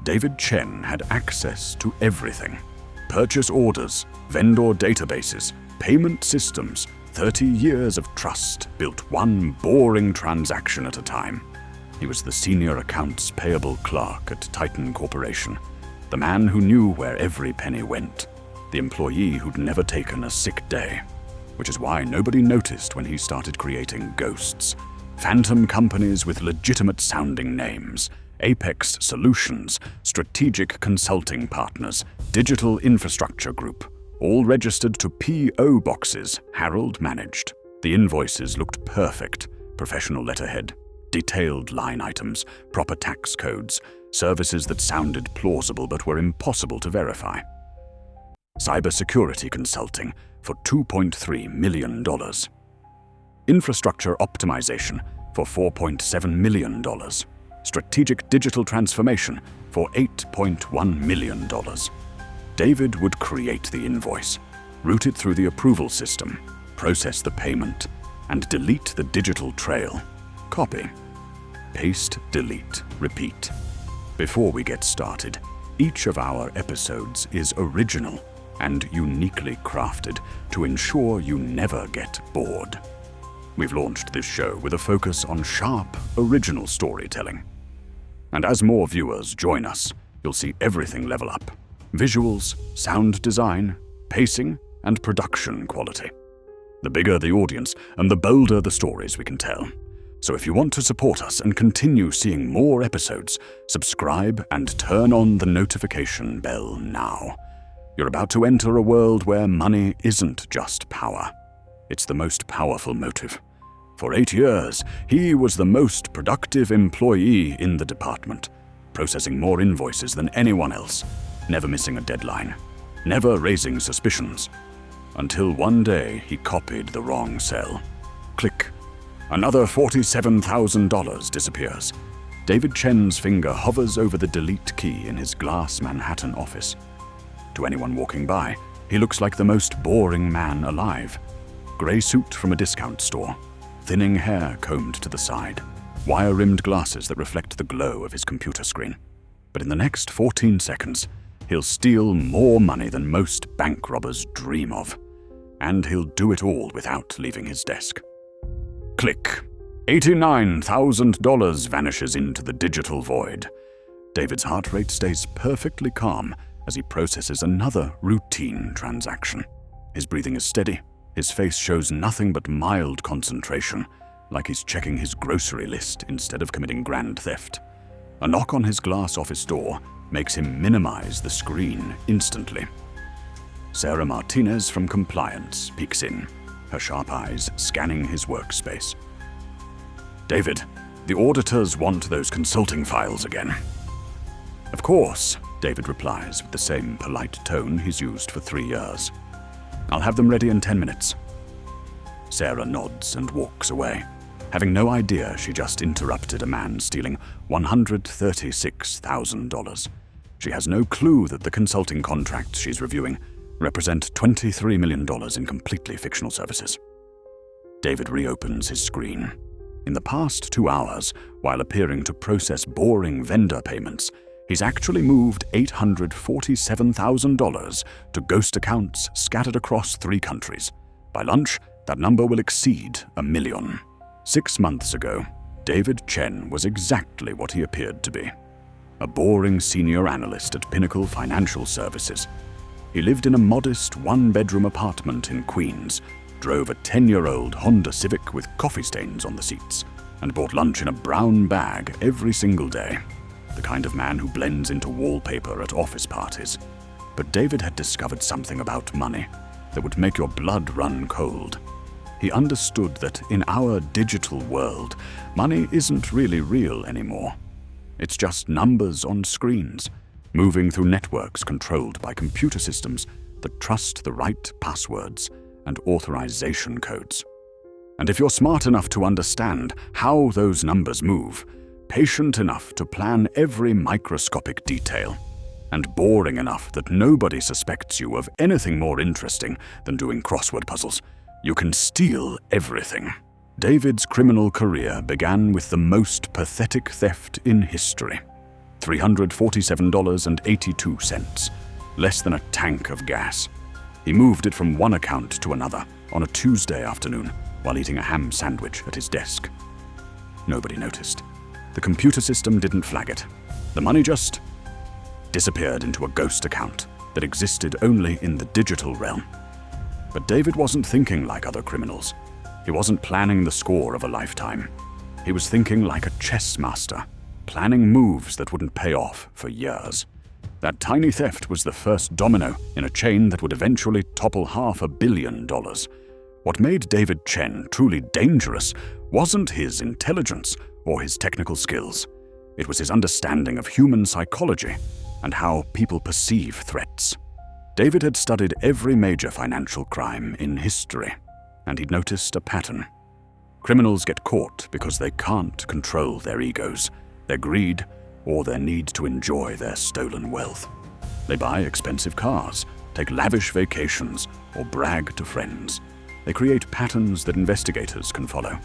David Chen had access to everything. Purchase orders, vendor databases, payment systems, 30 years of trust built one boring transaction at a time. He was the senior accounts payable clerk at Titan Corporation, the man who knew where every penny went, the employee who'd never taken a sick day, which is why nobody noticed when he started creating ghosts, phantom companies with legitimate-sounding names, Apex Solutions, Strategic Consulting Partners, Digital Infrastructure Group, all registered to P.O. boxes Harold managed. The invoices looked perfect, professional letterhead, detailed line items, proper tax codes, services that sounded plausible but were impossible to verify. Cybersecurity consulting for $2.3 million. Infrastructure optimization for $4.7 million. Strategic digital transformation for $8.1 million. David would create the invoice, route it through the approval system, process the payment, and delete the digital trail. Copy, paste, delete, repeat. Before we get started, each of our episodes is original and uniquely crafted to ensure you never get bored. We've launched this show with a focus on sharp, original storytelling. And as more viewers join us, you'll see everything level up. Visuals, sound design, pacing, and production quality. The bigger the audience and the bolder the stories we can tell. So if you want to support us and continue seeing more episodes, subscribe and turn on the notification bell now. You're about to enter a world where money isn't just power. It's the most powerful motive. For 8 years, he was the most productive employee in the department, processing more invoices than anyone else, never missing a deadline, never raising suspicions, until one day he copied the wrong cell. Click. Another $47,000 disappears. David Chen's finger hovers over the delete key in his glass Manhattan office. To anyone walking by, he looks like the most boring man alive. Gray suit from a discount store, thinning hair combed to the side, wire-rimmed glasses that reflect the glow of his computer screen. But in the next 14 seconds, he'll steal more money than most bank robbers dream of. And he'll do it all without leaving his desk. Click. $89,000 vanishes into the digital void. David's heart rate stays perfectly calm as he processes another routine transaction. His breathing is steady. His face shows nothing but mild concentration, like he's checking his grocery list instead of committing grand theft. A knock on his glass office door makes him minimize the screen instantly. Sarah Martinez from compliance peeks in, her sharp eyes scanning his workspace. David, the auditors want those consulting files again. Of course, David replies with the same polite tone he's used for 3 years. I'll have them ready in 10 minutes. Sarah nods and walks away, having no idea she just interrupted a man stealing $136,000. She has no clue that the consulting contracts she's reviewing represent $23 million in completely fictional services. David reopens his screen. In the past 2 hours, while appearing to process boring vendor payments, he's actually moved $847,000 to ghost accounts scattered across 3 countries. By lunch, that number will exceed $1 million. 6 months ago, David Chen was exactly what he appeared to be. A boring senior analyst at Pinnacle Financial Services. He lived in a modest 1-bedroom apartment in Queens, drove a 10-year-old Honda Civic with coffee stains on the seats, and bought lunch in a brown bag every single day. The kind of man who blends into wallpaper at office parties. But David had discovered something about money that would make your blood run cold. He understood that in our digital world, money isn't really real anymore. It's just numbers on screens, moving through networks controlled by computer systems that trust the right passwords and authorization codes. And if you're smart enough to understand how those numbers move, patient enough to plan every microscopic detail, and boring enough that nobody suspects you of anything more interesting than doing crossword puzzles, you can steal everything. David's criminal career began with the most pathetic theft in history. $347.82, less than a tank of gas. He moved it from one account to another on a Tuesday afternoon while eating a ham sandwich at his desk. Nobody noticed. The computer system didn't flag it. The money just disappeared into a ghost account that existed only in the digital realm. But David wasn't thinking like other criminals. He wasn't planning the score of a lifetime. He was thinking like a chess master, planning moves that wouldn't pay off for years. That tiny theft was the first domino in a chain that would eventually topple $500 million. What made David Chen truly dangerous wasn't his intelligence or his technical skills. It was his understanding of human psychology and how people perceive threats. David had studied every major financial crime in history, and he'd noticed a pattern. Criminals get caught because they can't control their egos, their greed, or their need to enjoy their stolen wealth. They buy expensive cars, take lavish vacations, or brag to friends. They create patterns that investigators can follow.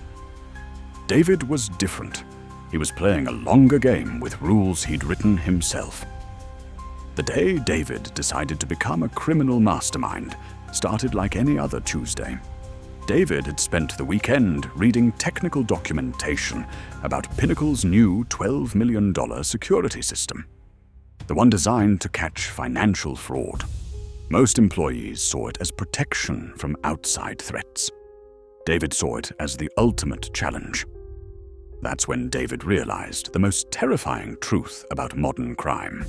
David was different. He was playing a longer game with rules he'd written himself. The day David decided to become a criminal mastermind started like any other Tuesday. David had spent the weekend reading technical documentation about Pinnacle's new $12 million security system, the one designed to catch financial fraud. Most employees saw it as protection from outside threats. David saw it as the ultimate challenge. That's when David realized the most terrifying truth about modern crime.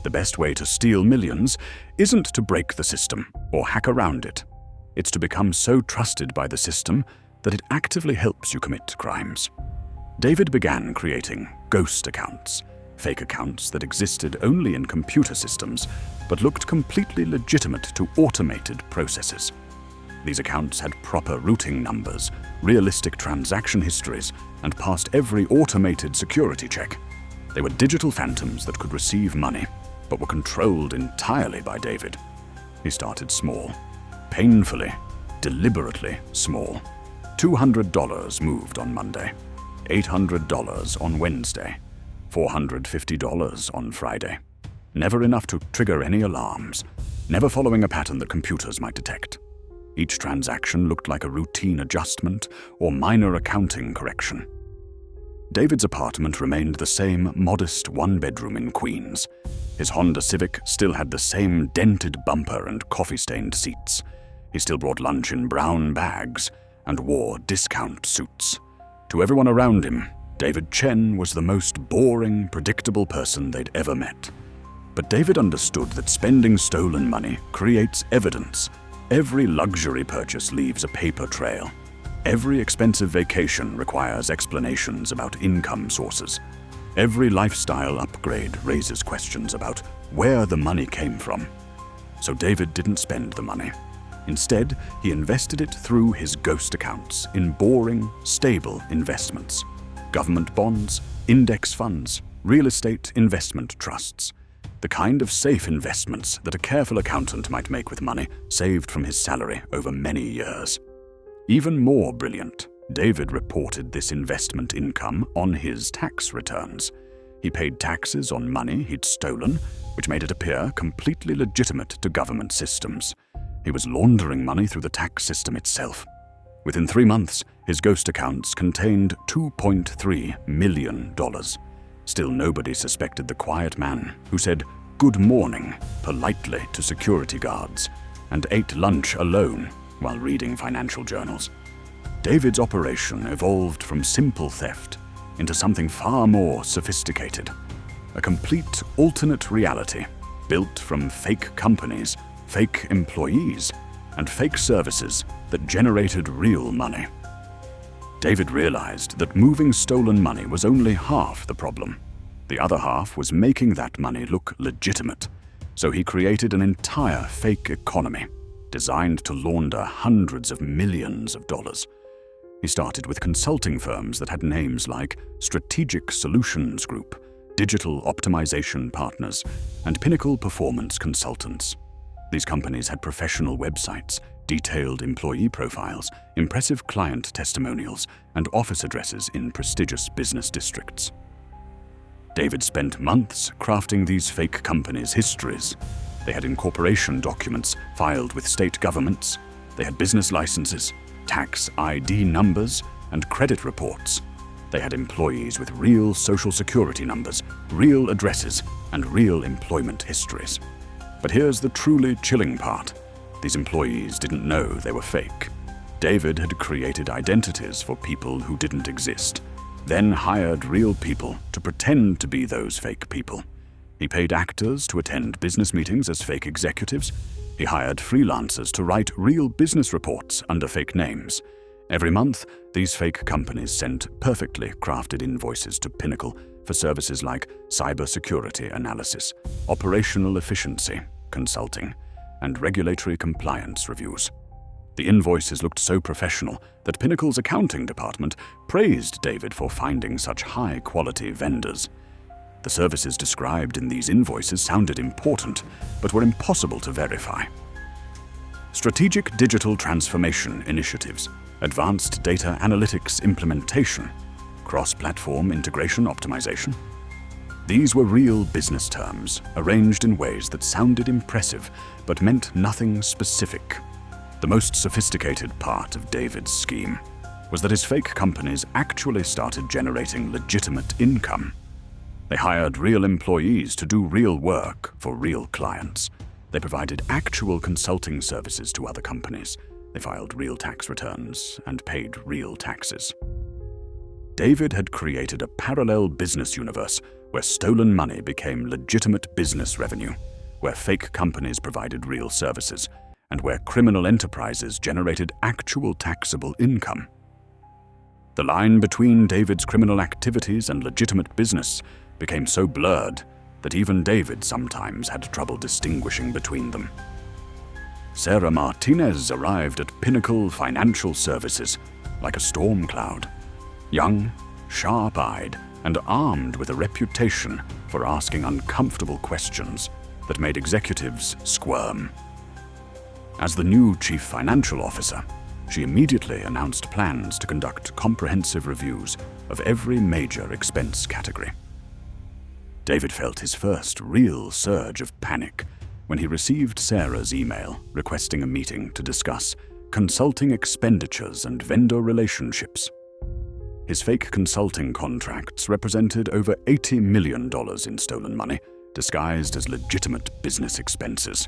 The best way to steal millions isn't to break the system or hack around it. It's to become so trusted by the system that it actively helps you commit crimes. David began creating ghost accounts, fake accounts that existed only in computer systems but looked completely legitimate to automated processes. These accounts had proper routing numbers, realistic transaction histories, and passed every automated security check. They were digital phantoms that could receive money, but were controlled entirely by David. He started small, painfully, deliberately small. $200 moved on Monday, $800 on Wednesday, $450 on Friday. Never enough to trigger any alarms, never following a pattern that computers might detect. Each transaction looked like a routine adjustment or minor accounting correction. David's apartment remained the same modest one-bedroom in Queens. His Honda Civic still had the same dented bumper and coffee-stained seats. He still brought lunch in brown bags and wore discount suits. To everyone around him, David Chen was the most boring, predictable person they'd ever met. But David understood that spending stolen money creates evidence. Every luxury purchase leaves a paper trail. Every expensive vacation requires explanations about income sources. Every lifestyle upgrade raises questions about where the money came from. So David didn't spend the money. Instead, he invested it through his ghost accounts in boring, stable investments. Government bonds, index funds, real estate investment trusts. The kind of safe investments that a careful accountant might make with money saved from his salary over many years. Even more brilliant, David reported this investment income on his tax returns. He paid taxes on money he'd stolen, which made it appear completely legitimate to government systems. He was laundering money through the tax system itself. Within 3 months, his ghost accounts contained $2.3 million. Still nobody suspected the quiet man who said "good morning" politely to security guards and ate lunch alone while reading financial journals. David's operation evolved from simple theft into something far more sophisticated. A complete alternate reality built from fake companies, fake employees, and fake services that generated real money. David realized that moving stolen money was only half the problem. The other half was making that money look legitimate. So he created an entire fake economy designed to launder hundreds of millions of dollars. He started with consulting firms that had names like Strategic Solutions Group, Digital Optimization Partners, and Pinnacle Performance Consultants. These companies had professional websites, detailed employee profiles, impressive client testimonials, and office addresses in prestigious business districts. David spent months crafting these fake companies' histories. They had incorporation documents filed with state governments. They had business licenses, tax ID numbers, and credit reports. They had employees with real social security numbers, real addresses, and real employment histories. But here's the truly chilling part. These employees didn't know they were fake. David had created identities for people who didn't exist, then hired real people to pretend to be those fake people. He paid actors to attend business meetings as fake executives. He hired freelancers to write real business reports under fake names. Every month, these fake companies sent perfectly crafted invoices to Pinnacle for services like cybersecurity analysis, operational efficiency consulting, and regulatory compliance reviews. The invoices looked so professional that Pinnacle's accounting department praised David for finding such high-quality vendors. The services described in these invoices sounded important, but were impossible to verify. Strategic digital transformation initiatives, advanced data analytics implementation, cross-platform integration optimization. These were real business terms, arranged in ways that sounded impressive, but meant nothing specific. The most sophisticated part of David's scheme was that his fake companies actually started generating legitimate income. They hired real employees to do real work for real clients. They provided actual consulting services to other companies. They filed real tax returns and paid real taxes. David had created a parallel business universe where stolen money became legitimate business revenue, where fake companies provided real services, and where criminal enterprises generated actual taxable income. The line between David's criminal activities and legitimate business became so blurred that even David sometimes had trouble distinguishing between them. Sarah Martinez arrived at Pinnacle Financial Services like a storm cloud, young, sharp-eyed, and armed with a reputation for asking uncomfortable questions that made executives squirm. As the new chief financial officer, she immediately announced plans to conduct comprehensive reviews of every major expense category. David felt his first real surge of panic when he received Sarah's email requesting a meeting to discuss consulting expenditures and vendor relationships. His fake consulting contracts represented over $80 million in stolen money, disguised as legitimate business expenses.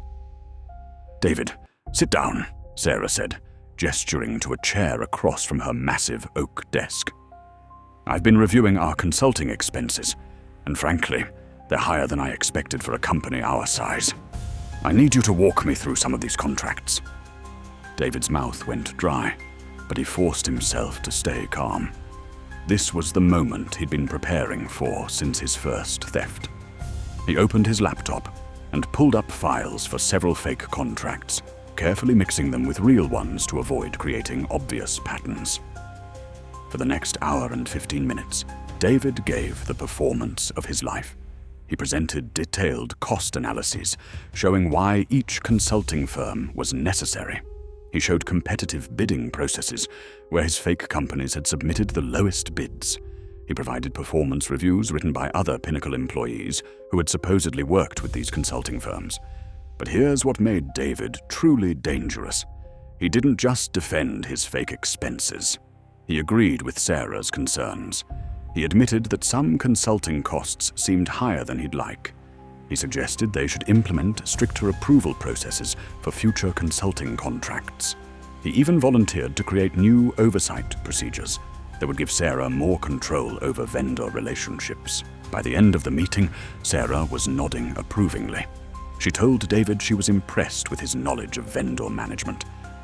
"David, sit down," Sarah said, gesturing to a chair across from her massive oak desk. "I've been reviewing our consulting expenses, and frankly, they're higher than I expected for a company our size. I need you to walk me through some of these contracts." David's mouth went dry, but he forced himself to stay calm. This was the moment he'd been preparing for since his first theft. He opened his laptop and pulled up files for several fake contracts, carefully mixing them with real ones to avoid creating obvious patterns. For the next hour and 15 minutes, David gave the performance of his life. He presented detailed cost analyses showing why each consulting firm was necessary. He showed competitive bidding processes where his fake companies had submitted the lowest bids. He provided performance reviews written by other Pinnacle employees who had supposedly worked with these consulting firms. But here's what made David truly dangerous. He didn't just defend his fake expenses. He agreed with Sarah's concerns. He admitted that some consulting costs seemed higher than he'd like. He suggested they should implement stricter approval processes for future consulting contracts. He even volunteered to create new oversight procedures that would give Sarah more control over vendor relationships. By the end of the meeting, Sarah was nodding approvingly. She told David she was impressed with his knowledge of vendor management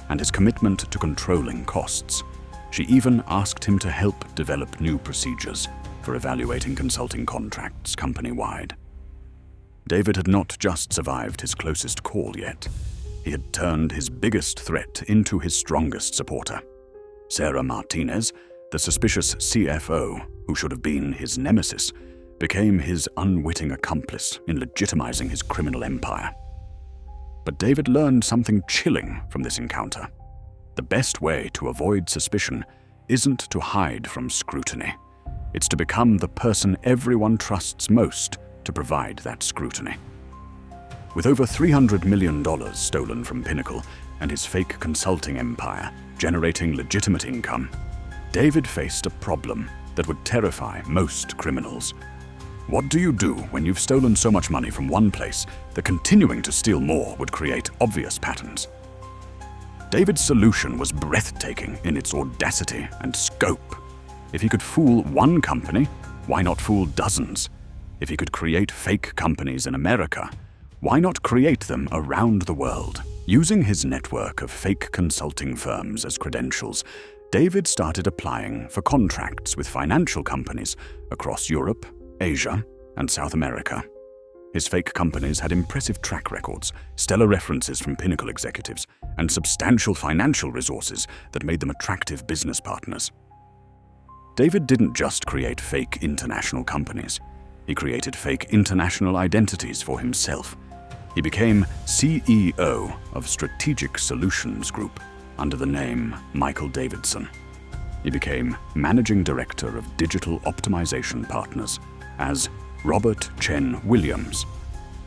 and his commitment to controlling costs. She even asked him to help develop new procedures for evaluating consulting contracts company-wide. David had not just survived his closest call yet. He had turned his biggest threat into his strongest supporter. Sarah Martinez, the suspicious CFO who should have been his nemesis, became his unwitting accomplice in legitimizing his criminal empire. But David learned something chilling from this encounter. The best way to avoid suspicion isn't to hide from scrutiny. It's to become the person everyone trusts most to provide that scrutiny. With over $300 million stolen from Pinnacle and his fake consulting empire generating legitimate income, David faced a problem that would terrify most criminals. What do you do when you've stolen so much money from one place that continuing to steal more would create obvious patterns? David's solution was breathtaking in its audacity and scope. If he could fool one company, why not fool dozens? If he could create fake companies in America, why not create them around the world? Using his network of fake consulting firms as credentials, David started applying for contracts with financial companies across Europe, Asia, and South America. His fake companies had impressive track records, stellar references from Pinnacle executives, and substantial financial resources that made them attractive business partners. David didn't just create fake international companies. He created fake international identities for himself. He became CEO of Strategic Solutions Group under the name Michael Davidson. He became Managing Director of Digital Optimization Partners as Robert Chen Williams.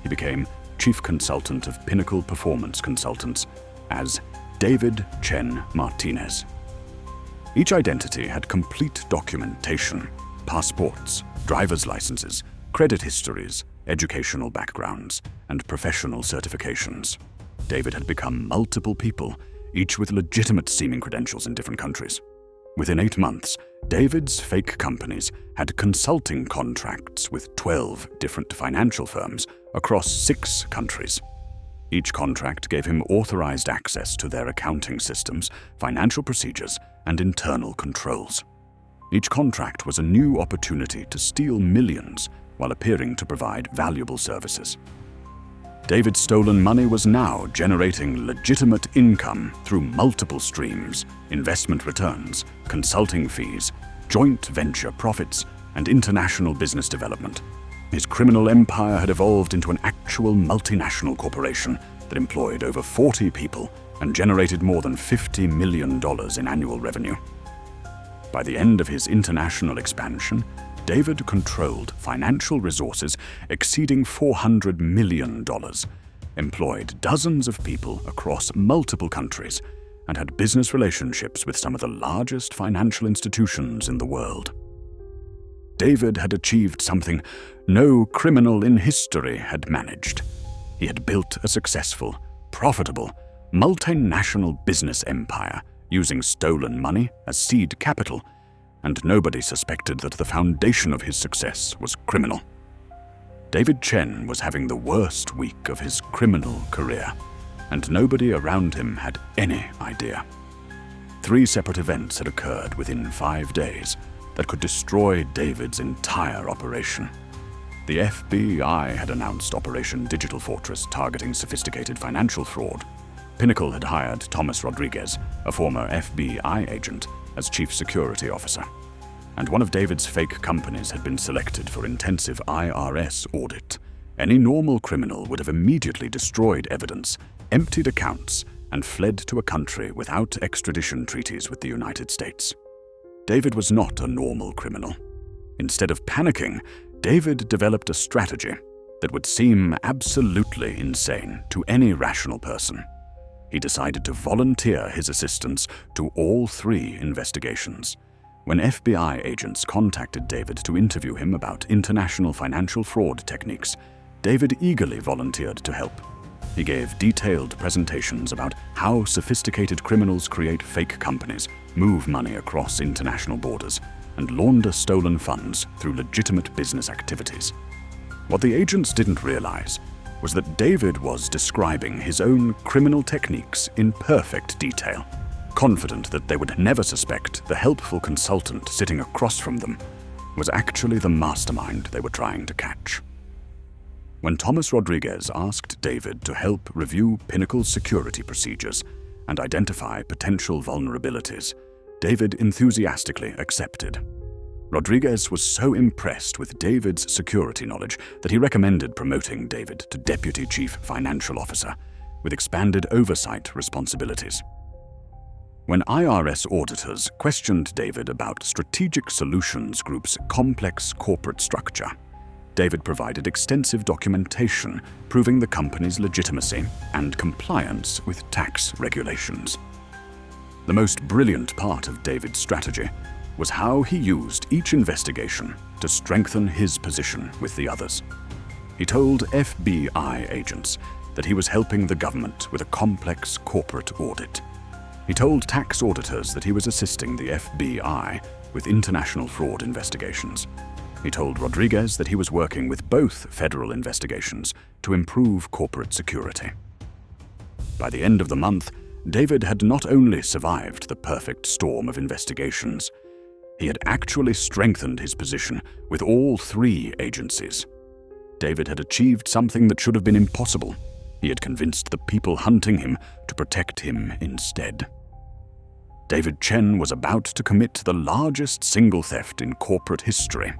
He became Chief Consultant of Pinnacle Performance Consultants as David Chen Martinez. Each identity had complete documentation, passports, driver's licenses, credit histories, educational backgrounds, and professional certifications. David had become multiple people, each with legitimate-seeming credentials in different countries. Within 8 months, David's fake companies had consulting contracts with 12 different financial firms across 6 countries. Each contract gave him authorized access to their accounting systems, financial procedures, and internal controls. Each contract was a new opportunity to steal millions while appearing to provide valuable services. David's stolen money was now generating legitimate income through multiple streams: investment returns, consulting fees, joint venture profits, and international business development. His criminal empire had evolved into an actual multinational corporation that employed over 40 people and generated more than $50 million in annual revenue. By the end of his international expansion, David controlled financial resources exceeding $400 million, employed dozens of people across multiple countries, and had business relationships with some of the largest financial institutions in the world. David had achieved something no criminal in history had managed. He had built a successful, profitable, multinational business empire using stolen money as seed capital, and nobody suspected that the foundation of his success was criminal. David Chen was having the worst week of his criminal career, and nobody around him had any idea. 3 separate events had occurred within 5 days that could destroy David's entire operation. The FBI had announced Operation Digital Fortress targeting sophisticated financial fraud. Pinnacle had hired Thomas Rodriguez, a former FBI agent, as chief security officer. And one of David's fake companies had been selected for intensive IRS audit. Any normal criminal would have immediately destroyed evidence, emptied accounts, and fled to a country without extradition treaties with the United States. David was not a normal criminal. Instead of panicking, David developed a strategy that would seem absolutely insane to any rational person. He decided to volunteer his assistance to all 3 investigations. When FBI agents contacted David to interview him about international financial fraud techniques, David eagerly volunteered to help. He gave detailed presentations about how sophisticated criminals create fake companies, move money across international borders, and launder stolen funds through legitimate business activities. What the agents didn't realize was that David was describing his own criminal techniques in perfect detail, confident that they would never suspect the helpful consultant sitting across from them was actually the mastermind they were trying to catch. When Thomas Rodriguez asked David to help review Pinnacle's security procedures and identify potential vulnerabilities, David enthusiastically accepted. Rodriguez was so impressed with David's security knowledge that he recommended promoting David to Deputy Chief Financial Officer with expanded oversight responsibilities. When IRS auditors questioned David about Strategic Solutions Group's complex corporate structure, David provided extensive documentation proving the company's legitimacy and compliance with tax regulations. The most brilliant part of David's strategy was how he used each investigation to strengthen his position with the others. He told FBI agents that he was helping the government with a complex corporate audit. He told tax auditors that he was assisting the FBI with international fraud investigations. He told Rodriguez that he was working with both federal investigations to improve corporate security. By the end of the month, David had not only survived the perfect storm of investigations, he had actually strengthened his position with all three agencies. David had achieved something that should have been impossible. He had convinced the people hunting him to protect him instead. David Chen was about to commit the largest single theft in corporate history,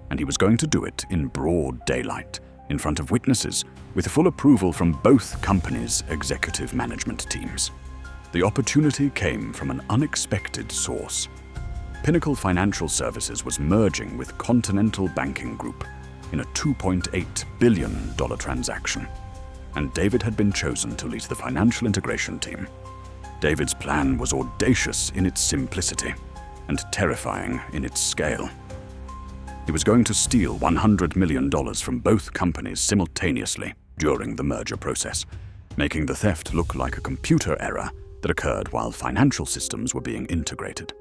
and he was going to do it in broad daylight, in front of witnesses, with full approval from both companies' executive management teams. The opportunity came from an unexpected source. Pinnacle Financial Services was merging with Continental Banking Group in a $2.8 billion transaction, and David had been chosen to lead the financial integration team. David's plan was audacious in its simplicity and terrifying in its scale. He was going to steal $100 million from both companies simultaneously during the merger process, making the theft look like a computer error that occurred while financial systems were being integrated.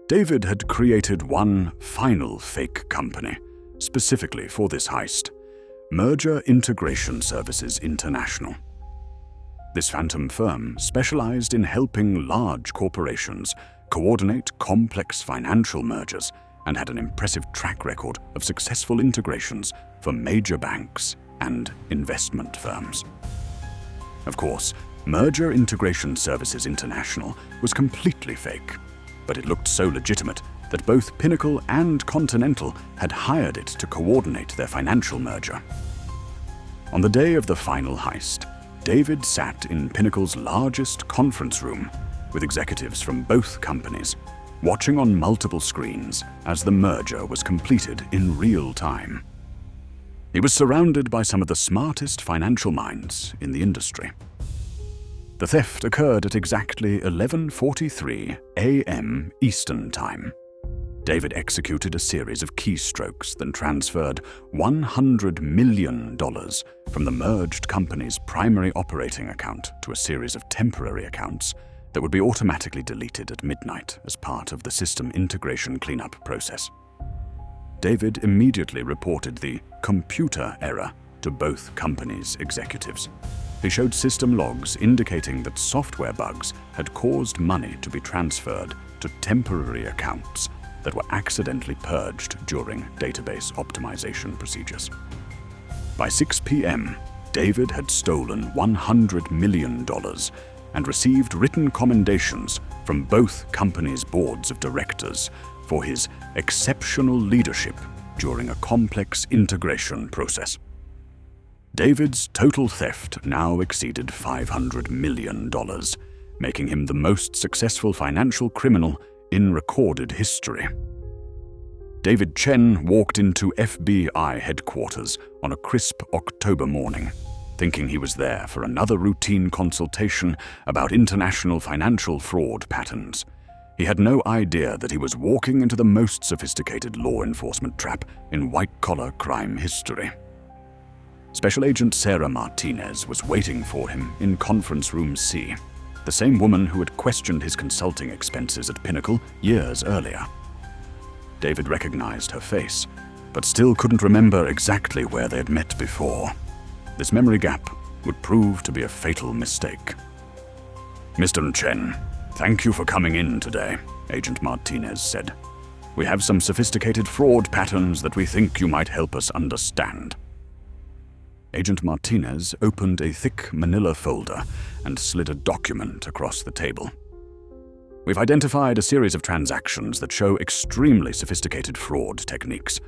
David had created one final fake company specifically for this heist, Merger Integration Services International. This phantom firm specialized in helping large corporations coordinate complex financial mergers and had an impressive track record of successful integrations for major banks and investment firms. Of course, Merger Integration Services International was completely fake, but it looked so legitimate that both Pinnacle and Continental had hired it to coordinate their financial merger. On the day of the final heist, David sat in Pinnacle's largest conference room with executives from both companies, watching on multiple screens as the merger was completed in real time. He was surrounded by some of the smartest financial minds in the industry. The theft occurred at exactly 11:43 a.m. Eastern Time. David executed a series of keystrokes, then transferred $100 million from the merged company's primary operating account to a series of temporary accounts that would be automatically deleted at midnight as part of the system integration cleanup process. David immediately reported the computer error to both companies' executives. He showed system logs indicating that software bugs had caused money to be transferred to temporary accounts that were accidentally purged during database optimization procedures. By 6 p.m., David had stolen $100 million and received written commendations from both companies' boards of directors for his exceptional leadership during a complex integration process. David's total theft now exceeded $500 million, making him the most successful financial criminal in recorded history. David Chen walked into FBI headquarters on a crisp October morning, thinking he was there for another routine consultation about international financial fraud patterns. He had no idea that he was walking into the most sophisticated law enforcement trap in white-collar crime history. Special Agent Sarah Martinez was waiting for him in Conference Room C, the same woman who had questioned his consulting expenses at Pinnacle years earlier. David recognized her face, but still couldn't remember exactly where they had met before. This memory gap would prove to be a fatal mistake. "Mr. Chen, thank you for coming in today," Agent Martinez said. "We have some sophisticated fraud patterns that we think you might help us understand." Agent Martinez opened a thick manila folder and slid a document across the table. "We've identified a series of transactions that show extremely sophisticated fraud techniques.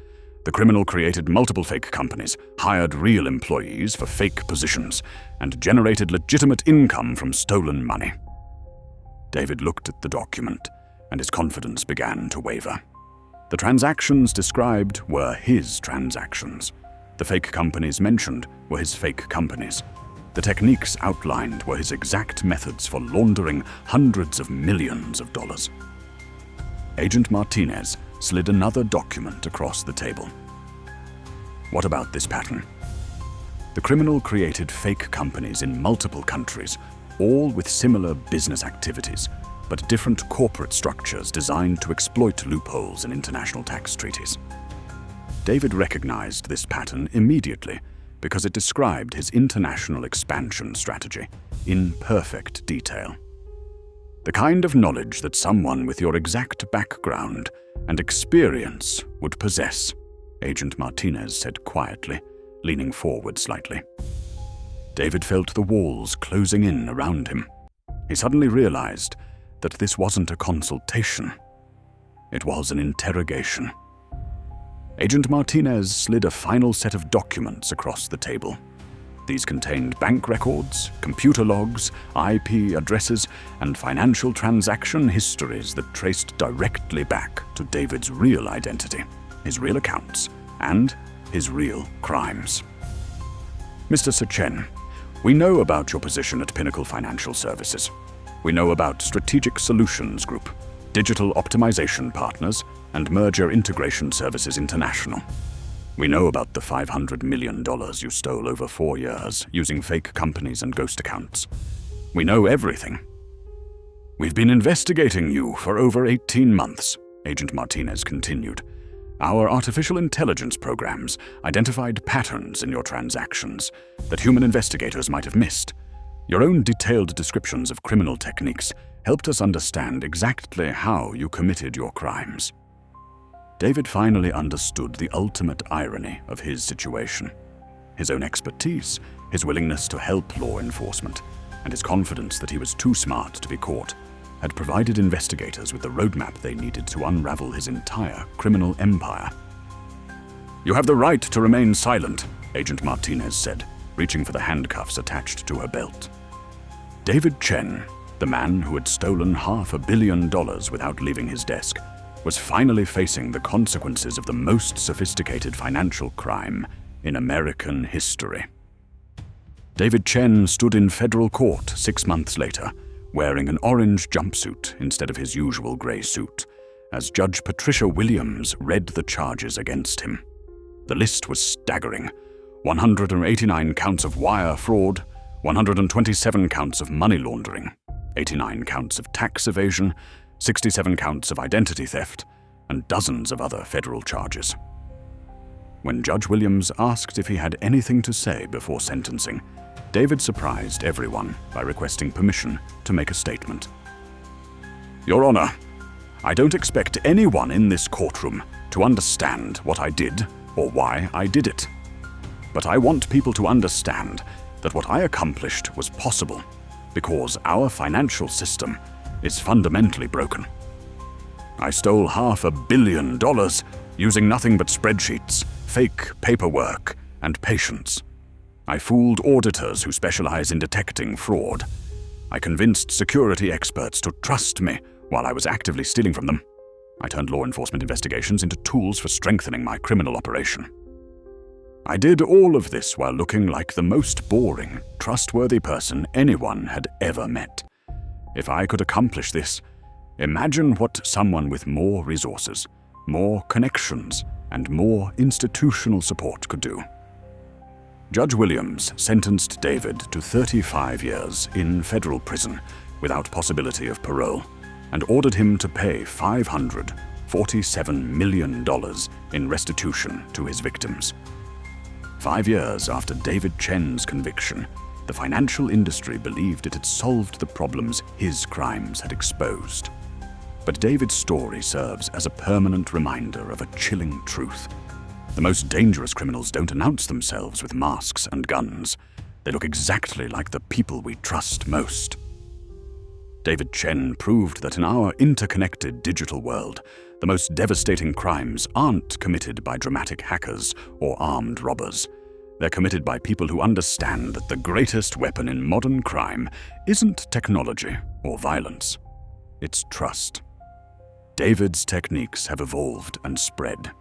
The criminal created multiple fake companies, hired real employees for fake positions, and generated legitimate income from stolen money." David looked at the document, and his confidence began to waver. The transactions described were his transactions. The fake companies mentioned were his fake companies. The techniques outlined were his exact methods for laundering hundreds of millions of dollars. Agent Martinez slid another document across the table. What about this pattern? The criminal created fake companies in multiple countries, all with similar business activities, but different corporate structures designed to exploit loopholes in international tax treaties. David recognized this pattern immediately because it described his international expansion strategy in perfect detail. The kind of knowledge that someone with your exact background and experience would possess, Agent Martinez said quietly, leaning forward slightly. David felt the walls closing in around him. He suddenly realized that this wasn't a consultation. It was an interrogation. Agent Martinez slid a final set of documents across the table. These contained bank records, computer logs, IP addresses, and financial transaction histories that traced directly back to David's real identity, his real accounts, and his real crimes. Mr. Sechen, we know about your position at Pinnacle Financial Services. We know about Strategic Solutions Group, Digital Optimization Partners, and Merger Integration Services International. We know about the $500 million you stole over 4 years using fake companies and ghost accounts. We know everything. We've been investigating you for over 18 months, Agent Martinez continued. Our artificial intelligence programs identified patterns in your transactions that human investigators might have missed. Your own detailed descriptions of criminal techniques helped us understand exactly how you committed your crimes. David finally understood the ultimate irony of his situation. His own expertise, his willingness to help law enforcement, and his confidence that he was too smart to be caught had provided investigators with the roadmap they needed to unravel his entire criminal empire. You have the right to remain silent, Agent Martinez said, reaching for the handcuffs attached to her belt. David Chen, the man who had stolen $500 million without leaving his desk, was finally facing the consequences of the most sophisticated financial crime in American history. David Chen stood in federal court 6 months later, wearing an orange jumpsuit instead of his usual gray suit, as Judge Patricia Williams read the charges against him. The list was staggering: 189 counts of wire fraud, 127 counts of money laundering, 89 counts of tax evasion, 67 counts of identity theft, and dozens of other federal charges. When Judge Williams asked if he had anything to say before sentencing, David surprised everyone by requesting permission to make a statement. Your Honor, I don't expect anyone in this courtroom to understand what I did or why I did it. But I want people to understand that what I accomplished was possible because our financial system is fundamentally broken. I stole $500 million using nothing but spreadsheets, fake paperwork, and patience. I fooled auditors who specialize in detecting fraud. I convinced security experts to trust me while I was actively stealing from them. I turned law enforcement investigations into tools for strengthening my criminal operation. I did all of this while looking like the most boring, trustworthy person anyone had ever met. If I could accomplish this, imagine what someone with more resources, more connections, and more institutional support could do. Judge Williams sentenced David to 35 years in federal prison without possibility of parole and ordered him to pay $547 million in restitution to his victims. 5 years after David Chen's conviction, the financial industry believed it had solved the problems his crimes had exposed. But David's story serves as a permanent reminder of a chilling truth. The most dangerous criminals don't announce themselves with masks and guns. They look exactly like the people we trust most. David Chen proved that in our interconnected digital world, the most devastating crimes aren't committed by dramatic hackers or armed robbers. They're committed by people who understand that the greatest weapon in modern crime isn't technology or violence, It's trust. David's techniques have evolved and spread.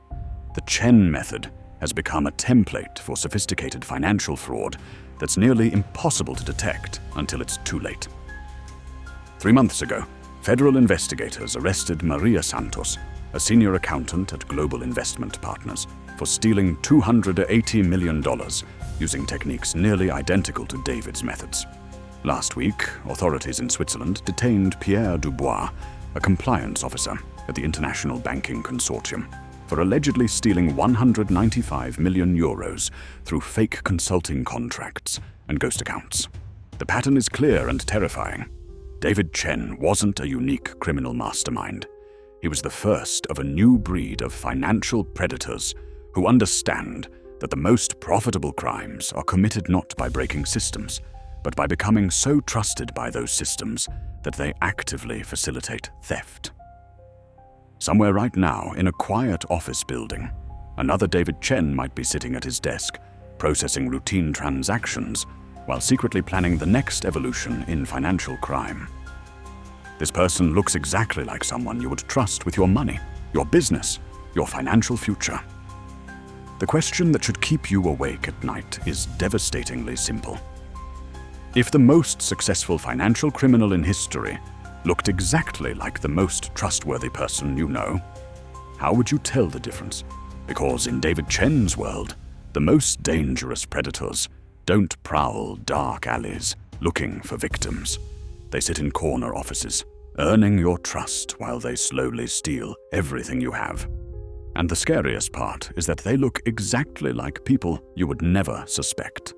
The Chen method has become a template for sophisticated financial fraud that's nearly impossible to detect until it's too late. 3 months ago, federal investigators arrested Maria Santos, a senior accountant at Global Investment Partners, for stealing $280 million using techniques nearly identical to David's methods. Last week, authorities in Switzerland detained Pierre Dubois, a compliance officer at the International Banking Consortium, for allegedly stealing 195 million euros through fake consulting contracts and ghost accounts. The pattern is clear and terrifying. David Chen wasn't a unique criminal mastermind. He was the first of a new breed of financial predators who understand that the most profitable crimes are committed not by breaking systems, but by becoming so trusted by those systems that they actively facilitate theft. Somewhere right now, in a quiet office building, another David Chen might be sitting at his desk, processing routine transactions, while secretly planning the next evolution in financial crime. This person looks exactly like someone you would trust with your money, your business, your financial future. The question that should keep you awake at night is devastatingly simple. If the most successful financial criminal in history looked exactly like the most trustworthy person you know, how would you tell the difference? Because in David Chen's world, the most dangerous predators don't prowl dark alleys looking for victims. They sit in corner offices, earning your trust while they slowly steal everything you have. And the scariest part is that they look exactly like people you would never suspect.